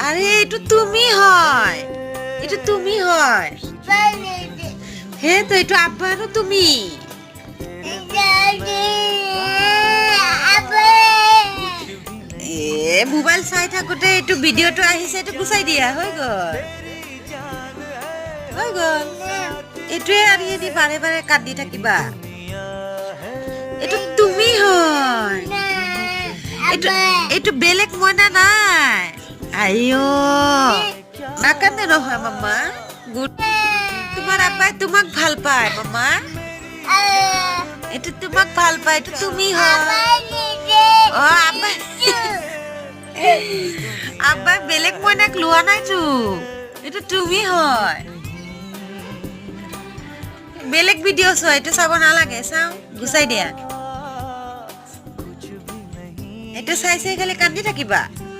আরে এটা তুমি হয়, এটা তুমি হয়। হ্যাঁ তো এটা আব্বারও তুমি। এ মোবাইল চাই থাকোতে এইটো ভিডিঅ'টো আহিছে, এইটো গুচাই দিয়া, হৈ গ'ল হৈ গ'ল। এইটোৱে আৰু এদি বাৰে বাৰে কান্দি থাকিবা। এইটো তুমি হয়, এইটো এইটো বেলেগ মইনা নাই। আইও নাকান্দে নহয় মামা, গুড। তোমাৰ আব্বাই তোমাক ভাল পায় মামা, এইটো তোমাক ভাল পায়, এইটো তুমি হয়। অ আব্বাই আব্বাই বেলেগ মইনাক লোৱা নাইতো, এইটো তুমি হয়। বেলেগ ভিডিঅ' চোৱা, এইটো চাব নালাগে, চাওঁ গুচাই দিয়া। এইটো চাই চাই খালি কান্দি থাকিবা।